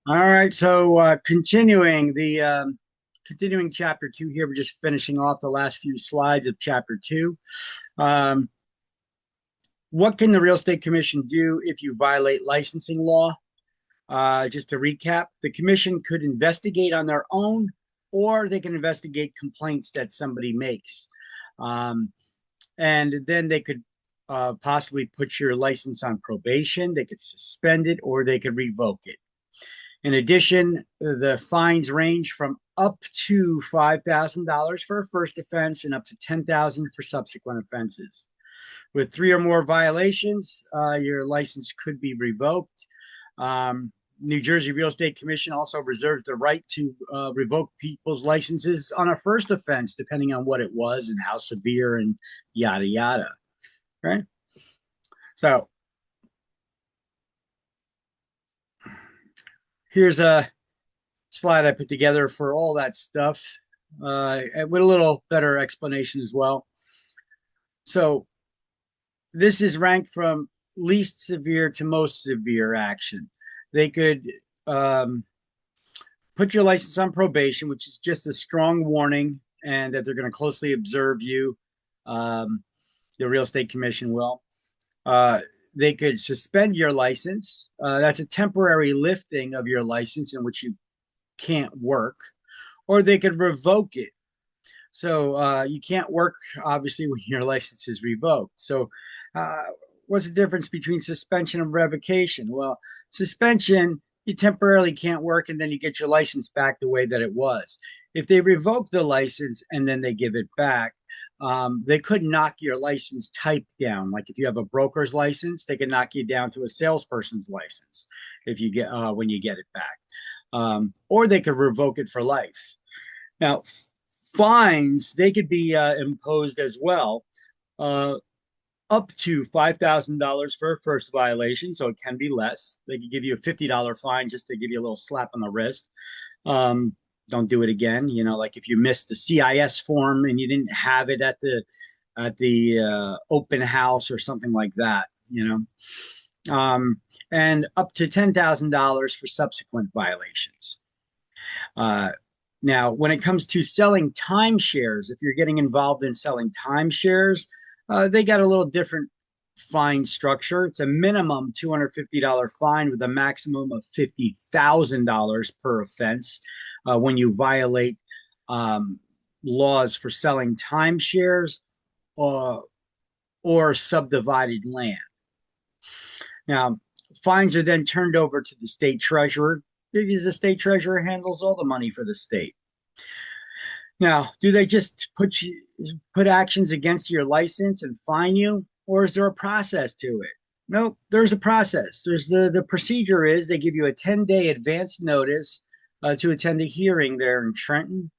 All right, so continuing chapter two here. We're just finishing off the last few slides of chapter two. Um, what can the Real Estate Commission do if you violate licensing law? Just to recap, the commission could investigate on their own, or they can investigate complaints that somebody makes, um, and then they could possibly put your license on probation. They could suspend it, or they could revoke it. In addition, the fines range from up to $5,000 for a first offense and up to $10,000 for subsequent offenses. With three or more violations, your license could be revoked. New Jersey Real Estate Commission also reserves the right to revoke people's licenses on a first offense, depending on what it was and how severe and yada yada. Right. So here's a slide I put together for all that stuff with a little better explanation as well. So this is ranked from least severe to most severe action. They could um, put your license on probation, which is just a strong warning, and that they're going to closely observe you. Um, the Real Estate Commission will. Uh, they could suspend your license. That's a temporary lifting of your license in which you can't work, or they could revoke it. So you can't work, obviously, when your license is revoked. So, uh, what's the difference between suspension and revocation? Well, suspension, you temporarily can't work and then you get your license back the way that it was. If they revoke the license and then they give it back, they could knock your license type down. Like if you have a broker's license, they can knock you down to a salesperson's license if you get when you get it back, or they could revoke it for life. Now, fines they could be imposed as well, uh, up to $5,000 for a first violation, so it can be less. They could give you a $50 fine just to give you a little slap on the wrist. Um, don't do it again. You know, like if you missed the CIS form and you didn't have it at the open house or something like that. And up to $10,000 for subsequent violations. Uh, Now, when it comes to selling timeshares, if you're getting involved in selling timeshares, they got a little different fine structure. It's a minimum $250 fine with a maximum of $50,000 per offense when you violate um, laws for selling timeshares or, or subdivided land. Now, fines are then turned over to the state treasurer because the state treasurer handles all the money for the state. Now, do they just put actions against your license and fine you, or is there a process to it? Nope, there's a process. There's the procedure is they give you a 10-day advance notice to attend a hearing there in Trenton.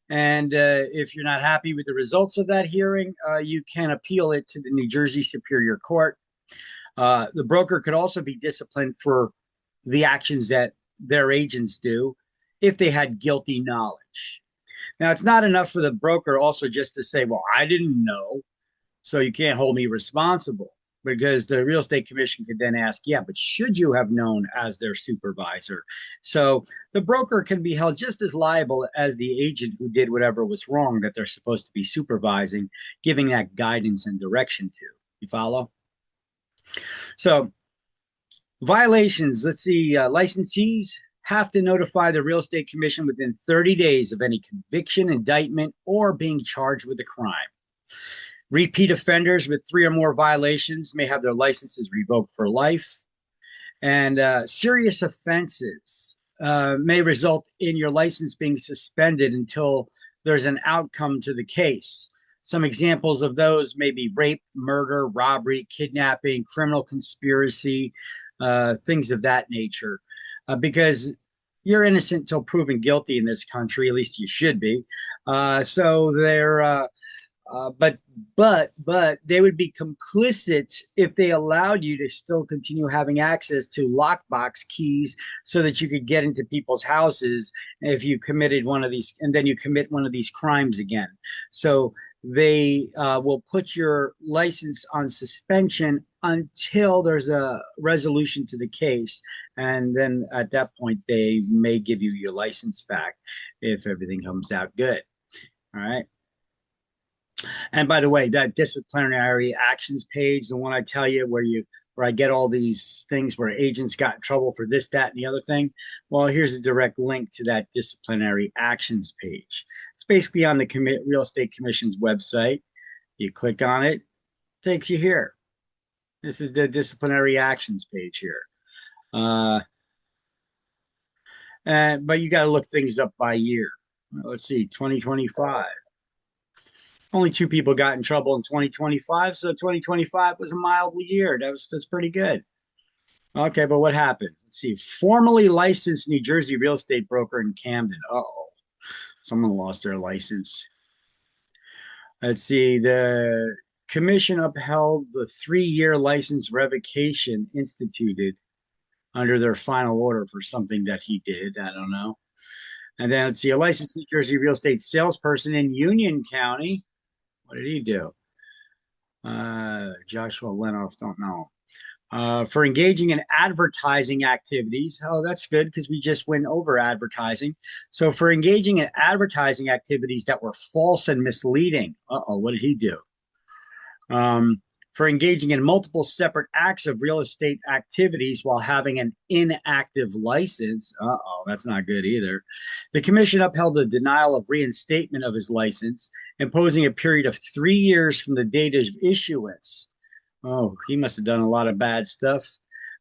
And if you're not happy with the results of that hearing, you can appeal it to the New Jersey Superior Court. The broker could also be disciplined for the actions that their agents do if they had guilty knowledge. Now, it's not enough for the broker also just to say, well, I didn't know, so you can't hold me responsible. Because the real estate commission could then ask, yeah, but should you have known as their supervisor? So the broker can be held just as liable as the agent who did whatever was wrong that they're supposed to be supervising, giving that guidance and direction to. You follow? So violations, let's see, licensees have to notify the real estate commission within 30 days of any conviction, indictment, or being charged with a crime. Repeat offenders with three or more violations may have their licenses revoked for life. And serious offenses may result in your license being suspended until there's an outcome to the case. Some examples of those may be rape, murder, robbery, kidnapping, criminal conspiracy, things of that nature. Because you're innocent till proven guilty in this country, at least you should be. So they're But they would be complicit if they allowed you to still continue having access to lockbox keys so that you could get into people's houses if you committed one of these, and then you commit one of these crimes again. So they will put your license on suspension until there's a resolution to the case. And then at that point, they may give you your license back if everything comes out good. All right. And by the way, that disciplinary actions page, the one I tell you where I get all these things where agents got in trouble for this, that, and the other thing. Well, here's a direct link to that disciplinary actions page. It's basically on the Real Estate Commission's website. You click on it, takes you here. This is the disciplinary actions page here. But you got to look things up by year. Let's see, 2025. Only two people got in trouble in 2025, so 2025 was a mild year. That's pretty good. Okay, but what happened? Let's see. Formerly licensed New Jersey real estate broker in Camden. Uh-oh. Someone lost their license. Let's see. The commission upheld the 3-year license revocation instituted under their final order for something that he did. I don't know. And then let's see. A licensed New Jersey real estate salesperson in Union County. What did he do? Joshua Lenoff, don't know. For engaging in advertising activities. Oh, that's good because we just went over advertising. So for engaging in advertising activities that were false and misleading. Uh-oh, what did he do? For engaging in multiple separate acts of real estate activities while having an inactive license. Uh-oh, that's not good either. The commission upheld the denial of reinstatement of his license, imposing a period of 3 years from the date of issuance. Oh, he must have done a lot of bad stuff.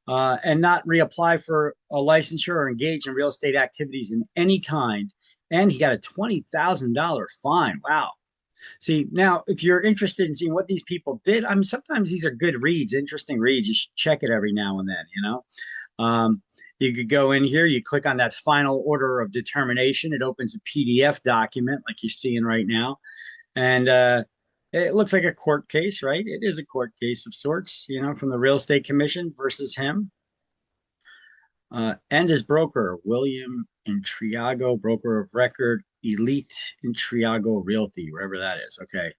And not reapply for a licensure or engage in real estate activities in any kind. And he got a $20,000 fine. Wow. See, now, if you're interested in seeing what these people did, I mean, sometimes these are good reads, interesting reads. You should check it every now and then, you know? You could go in here, you click on that final order of determination. It opens a PDF document like you're seeing right now. And it looks like a court case, right? It is a court case of sorts, you know, from the Real Estate Commission versus him. And his broker, William Intriago, broker of record, Elite Intriago Realty, wherever that is. Okay,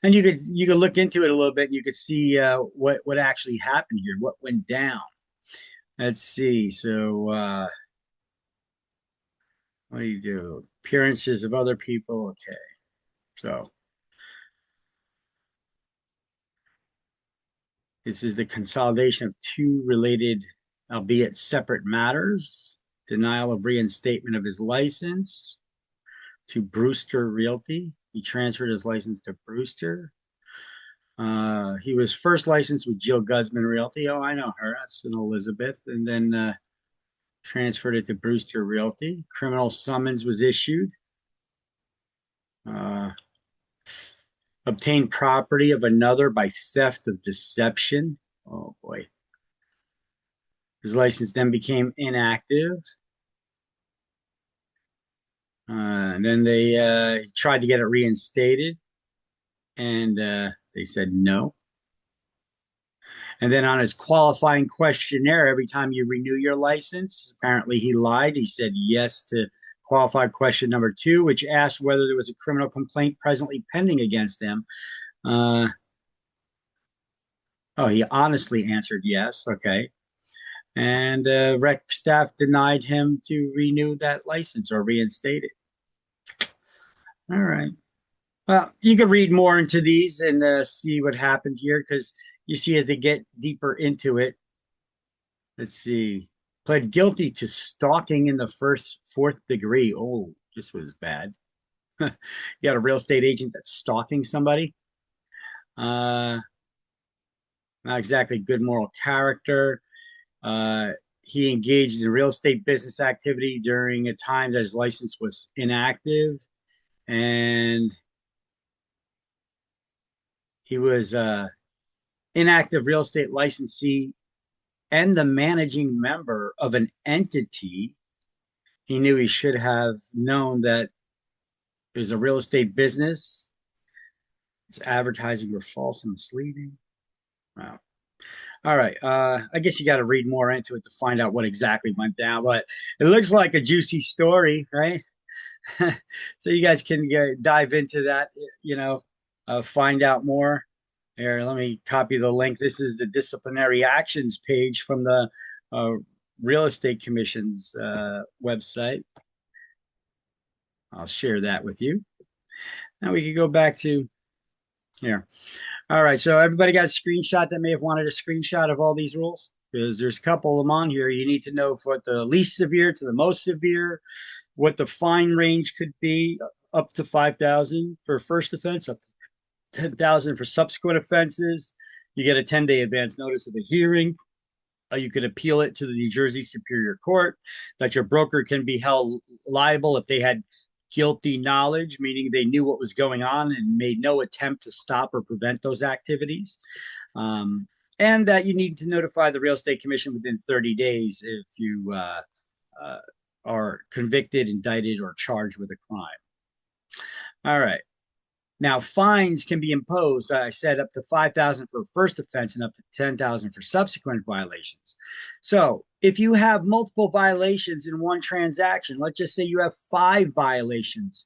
and you could look into it a little bit, and you could see what actually happened here, what went down. Let's see. So, what do you do? Appearances of other people. Okay, so this is the consolidation of two related, albeit separate matters. Denial of reinstatement of his license to Brewster Realty. He transferred his license to Brewster. He was first licensed with Jill Guzman Realty. Oh, I know her. That's an Elizabeth. And then transferred it to Brewster Realty. Criminal summons was issued. Obtained property of another by theft of deception. Oh, boy. His license then became inactive. And then they tried to get it reinstated, and they said no. And then on his qualifying questionnaire, every time you renew your license, apparently he lied. He said yes to qualified question number 2, which asked whether there was a criminal complaint presently pending against him. He honestly answered yes. Okay. And rec staff denied him to renew that license or reinstate it. All right. Well, you can read more into these and see what happened here because you see as they get deeper into it. Let's see. Pled guilty to stalking in the fourth degree. Oh, this was bad. You got a real estate agent that's stalking somebody. Not exactly good moral character. He engaged in real estate business activity during a time that his license was inactive. And he was inactive real estate licensee and the managing member of an entity. He knew he should have known that it was a real estate business It's advertising were false and misleading. Wow. All right. I guess you got to read more into it to find out what exactly went down, but it looks like a juicy story, right? So you guys can dive into that, find out more. Here, let me copy the link. This is the disciplinary actions page from the uh, Real Estate Commission's website. I'll share that with you. Now we can go back to here. All right, so everybody got a screenshot that may have wanted a screenshot of all these rules? Because there's a couple of them on here. You need to know what the least severe to the most severe, what the fine range could be, up to 5,000 for first offense, up to 10,000 for subsequent offenses. You get a 10-day advance notice of the hearing. You could appeal it to the New Jersey Superior Court. That your broker can be held liable if they had guilty knowledge, meaning they knew what was going on and made no attempt to stop or prevent those activities. And that you need to notify the Real Estate Commission within 30 days if you are convicted, indicted, or charged with a crime. All right. Now, fines can be imposed, I said, up to 5,000 for first offense and up to 10,000 for subsequent violations. So if you have multiple violations in one transaction, let's just say you have 5 violations,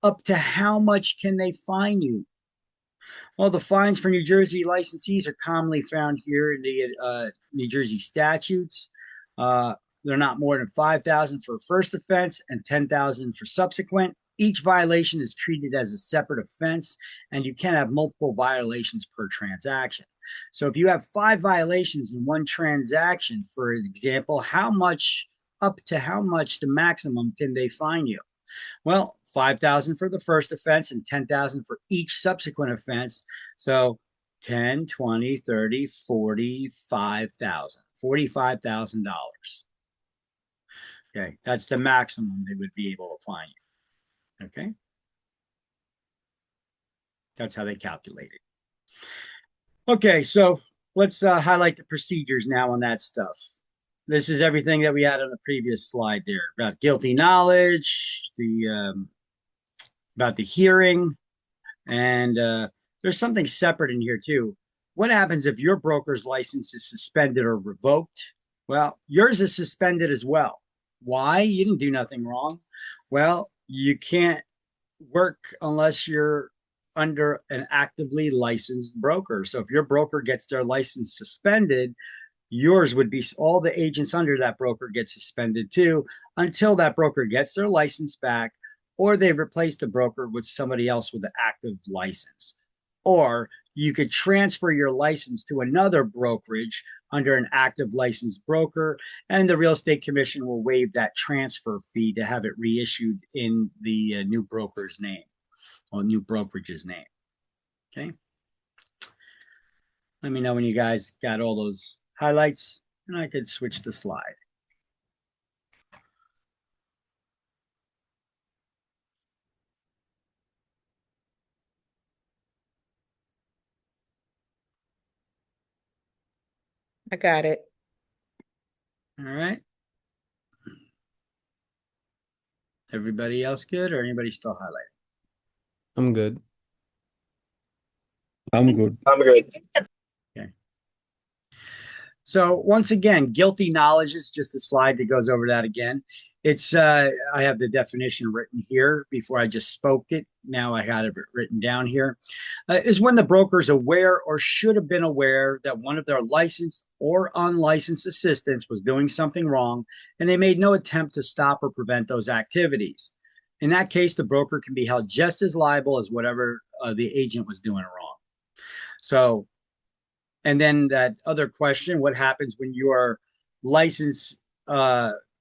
up to how much can they fine you? Well, the fines for New Jersey licensees are commonly found here in the New Jersey statutes. They're not more than 5,000 for first offense and 10,000 for subsequent. Each violation is treated as a separate offense, and you can have multiple violations per transaction. So if you have 5 violations in one transaction, for example, up to how much the maximum can they fine you? Well, 5,000 for the first offense and 10,000 for each subsequent offense. So 10, 20, 30, 45,000, $45,000. Okay, that's the maximum they would be able to fine you. Okay. That's how they calculate it. Okay, so let's highlight the procedures now on that stuff. This is everything that we had on the previous slide there about guilty knowledge, about the hearing, and there's something separate in here too. What happens if your broker's license is suspended or revoked? Well, yours is suspended as well. Why? You didn't do nothing wrong. Well, you can't work unless you're under an actively licensed broker. So if your broker gets their license suspended, yours would be, all the agents under that broker get suspended too until that broker gets their license back, or they replace the broker with somebody else with an active license. Or you could transfer your license to another brokerage under an active licensed broker, and the Real Estate Commission will waive that transfer fee to have it reissued in the new broker's name or new brokerage's name. Okay. Let me know when you guys got all those highlights, and I could switch the slide. I got it. All right. Everybody else good, or anybody still highlighting? I'm good. I'm good. I'm good. Okay. So once again, guilty knowledge is just a slide that goes over that again. It's I have the definition written here before I just spoke it. Now I got it written down here. Is when the broker is aware or should have been aware that one of their licensed or unlicensed assistants was doing something wrong, and they made no attempt to stop or prevent those activities. In that case, the broker can be held just as liable as whatever the agent was doing wrong. So, and then that other question, what happens when your license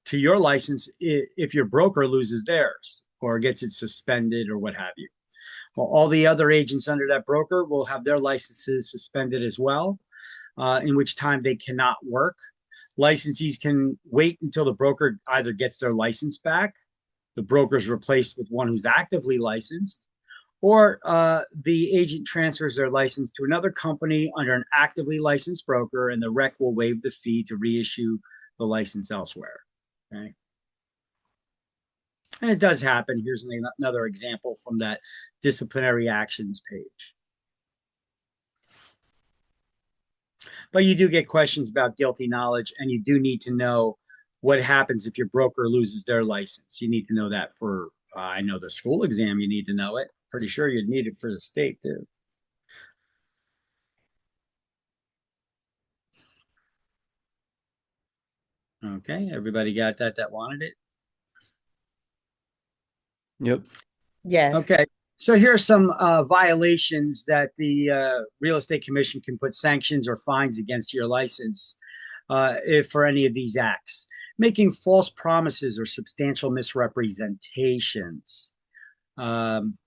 to your license if your broker loses theirs or gets it suspended or what have you? Well, all the other agents under that broker will have their licenses suspended as well, in which time they cannot work. Licensees can wait until the broker either gets their license back, the broker is replaced with one who's actively licensed, or the agent transfers their license to another company under an actively licensed broker, and the REC will waive the fee to reissue the license elsewhere. Okay. And it does happen. Here's another example from that disciplinary actions page. But you do get questions about guilty knowledge, and you do need to know what happens if your broker loses their license. You need to know that for, I know the school exam, you need to know it. Pretty sure you'd need it for the state too. Okay, everybody got that wanted it? Yep. Yes. Okay, so here are some violations that the Real Estate Commission can put sanctions or fines against your license if for any of these acts. Making false promises or substantial misrepresentations. Um,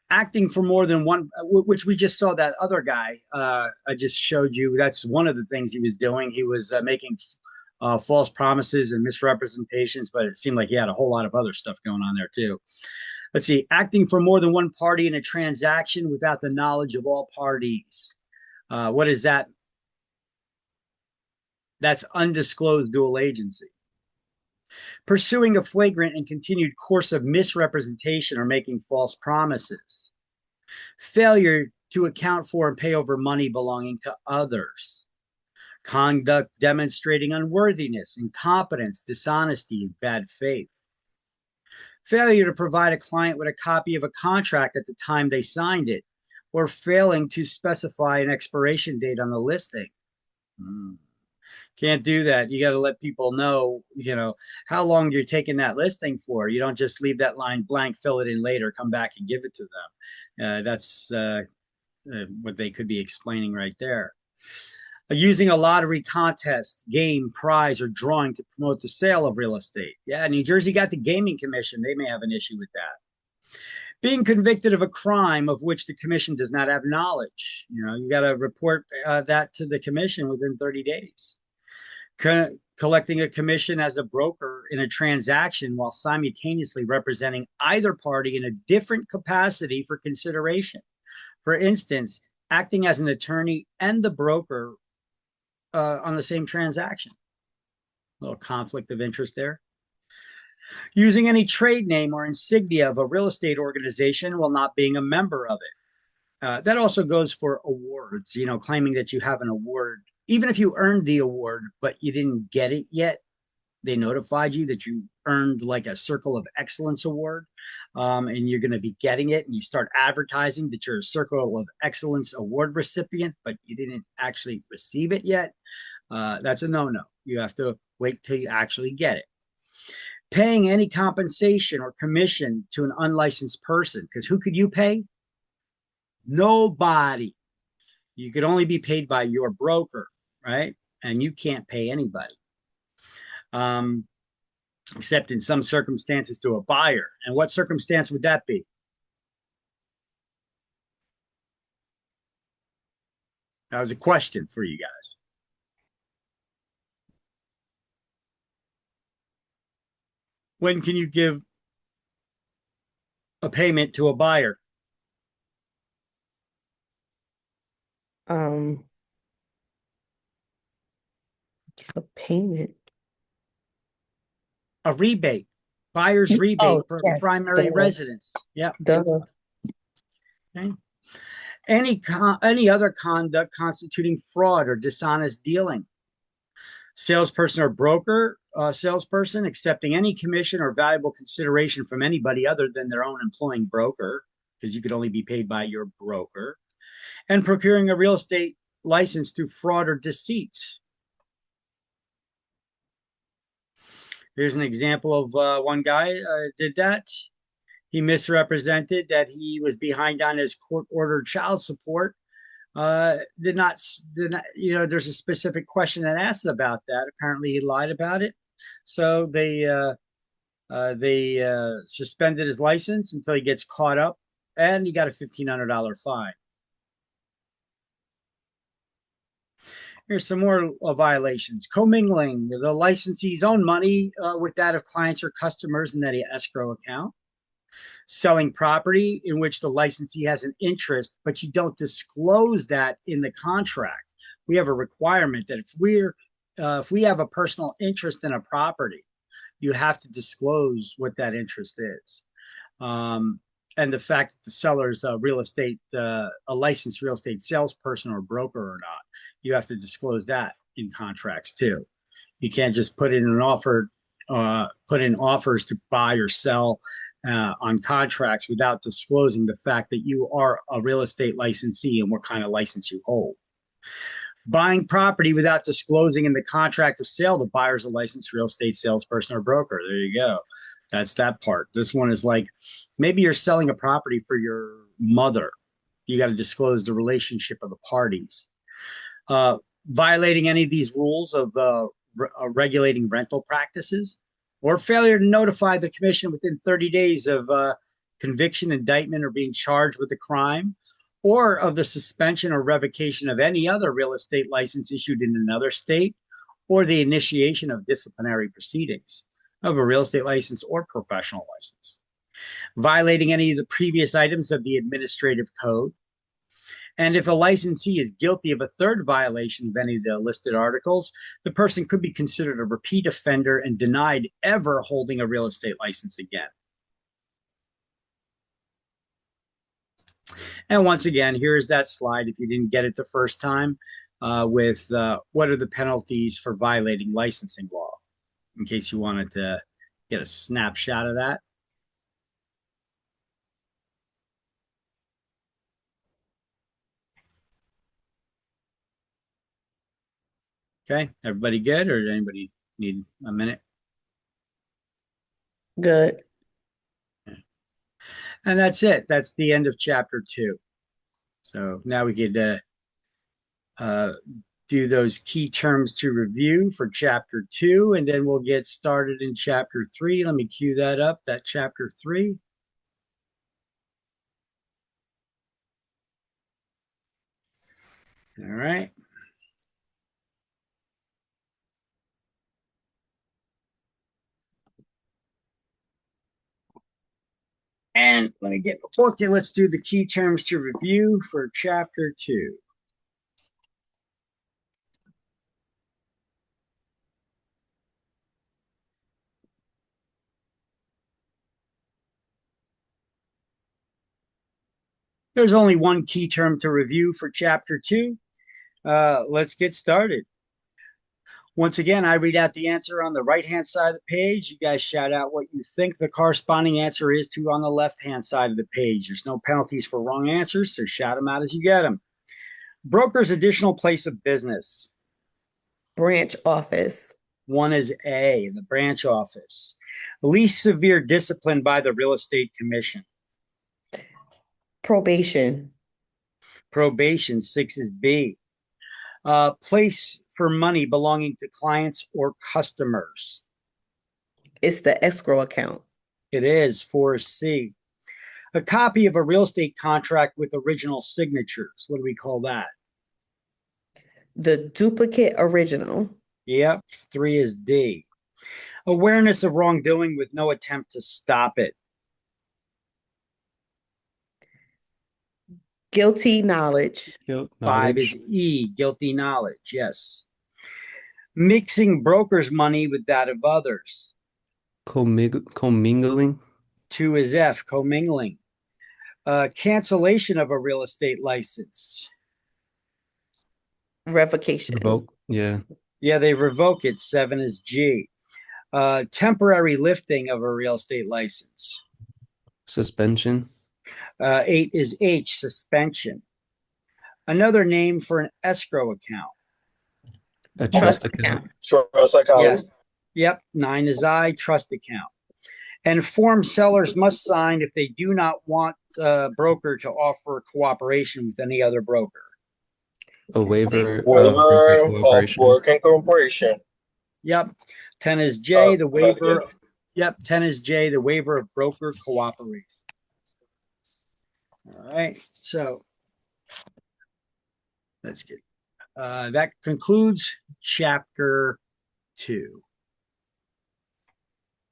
Acting for more than one, which we just saw that other guy I just showed you. That's one of the things he was doing. He was making false promises and misrepresentations, but it seemed like he had a whole lot of other stuff going on there too. Let's see, acting for more than one party in a transaction without the knowledge of all parties. What is that? That's undisclosed dual agency. Pursuing a flagrant and continued course of misrepresentation or making false promises. Failure to account for and pay over money belonging to others. Conduct demonstrating unworthiness, incompetence, dishonesty, and bad faith. Failure to provide a client with a copy of a contract at the time they signed it, or failing to specify an expiration date on the listing. Can't do that. You got to let people know, how long you're taking that listing for. You don't just leave that line blank, fill it in later, come back and give it to them. That's what they could be explaining right there. Using a lottery contest, game, prize, or drawing to promote the sale of real estate. Yeah, New Jersey got the Gaming Commission. They may have an issue with that. Being convicted of a crime of which the commission does not have knowledge. You got to report that to the commission within 30 days. Collecting a commission as a broker in a transaction while simultaneously representing either party in a different capacity for consideration. For instance, acting as an attorney and the broker on the same transaction. A little conflict of interest there. Using any trade name or insignia of a real estate organization while not being a member of it. That also goes for awards, claiming that you have an award, even if you earned the award, but you didn't get it yet. They notified you that you earned like a Circle of Excellence award, and you're going to be getting it. And you start advertising that you're a Circle of Excellence award recipient, but you didn't actually receive it yet. That's a no-no. You have to wait till you actually get it. Paying any compensation or commission to an unlicensed person, because who could you pay? Nobody. You could only be paid by your broker, right? And you can't pay anybody. Except in some circumstances to a buyer. And what circumstance would that be? That was a question for you guys. When can you give a payment to a buyer? A payment. A rebate. Buyer's rebate for yes, primary residence. Yep. Duh. Okay. Any other conduct constituting fraud or dishonest dealing. Salesperson or broker, salesperson accepting any commission or valuable consideration from anybody other than their own employing broker, because you could only be paid by your broker, and procuring a real estate license through fraud or deceit. Here's an example of one guy did that. He misrepresented that he was behind on his court-ordered child support. Did not, there's a specific question that asks about that. Apparently, he lied about it. So they suspended his license until he gets caught up, and he got a $1,500 fine. Here's some more violations. Commingling the licensee's own money with that of clients or customers in that escrow account. Selling property in which the licensee has an interest, but you don't disclose that in the contract. We have a requirement that if we have a personal interest in a property, you have to disclose what that interest is. and the fact that the seller's a licensed real estate salesperson or broker or not. You have to disclose that in contracts too. You can't just put in an offer, put in offers to buy or sell on contracts without disclosing the fact that you are a real estate licensee and what kind of license you hold. Buying property without disclosing in the contract of sale the buyer's a licensed real estate salesperson or broker. There you go. That's that part. This one is like maybe you're selling a property for your mother. You got to disclose the relationship of the parties. Violating any of these rules of regulating rental practices, or failure to notify the commission within 30 days of conviction, indictment, or being charged with a crime, or of the suspension or revocation of any other real estate license issued in another state, or the initiation of disciplinary proceedings of a real estate license or professional license. Violating any of the previous items of the administrative code. And if a licensee is guilty of a third violation of any of the listed articles, the person could be considered a repeat offender and denied ever holding a real estate license again. And once again, here's that slide if you didn't get it the first time with what are the penalties for violating licensing law, in case you wanted to get a snapshot of that. Okay, everybody good, or does anybody need a minute? Good. And that's it. That's the end of chapter 2. So now we could do those key terms to review for chapter 2, and then we'll get started in chapter 3. Let me cue that up, that chapter 3. All right. And let me get the book and let's do the key terms to review for chapter 2. There's only one key term to review for chapter 2. Let's get started. Once again, I read out the answer on the right-hand side of the page. You guys shout out what you think the corresponding answer is to on the left-hand side of the page. There's no penalties for wrong answers, so shout them out as you get them. Broker's additional place of business. Branch office. One is A, the branch office. Least severe discipline by the real estate commission. Probation. Probation, 6 is B. Place for money belonging to clients or customers. It's the escrow account. It is, 4 is C. A copy of a real estate contract with original signatures. What do we call that? The duplicate original. Yep, 3 is D. Awareness of wrongdoing with no attempt to stop it. Guilty knowledge. 5 is E, guilty knowledge, yes. Mixing broker's money with that of others. Commingling. 2 is F, commingling. Cancellation of a real estate license. Revocation. Revoke. Yeah. Yeah, they revoke it. 7 is G. Temporary lifting of a real estate license. Suspension. 8 is H, suspension. Another name for an escrow account. A trust account. Trust account. Yes. Yep. 9 is I, trust account. And form sellers must sign if they do not want a broker to offer cooperation with any other broker. A waiver of Waiver broker of cooperation. working cooperation. Yep. 10 is J, the that's waiver. good. Yep. 10 is J, the waiver of broker cooperation. All right. So let's get that concludes chapter 2.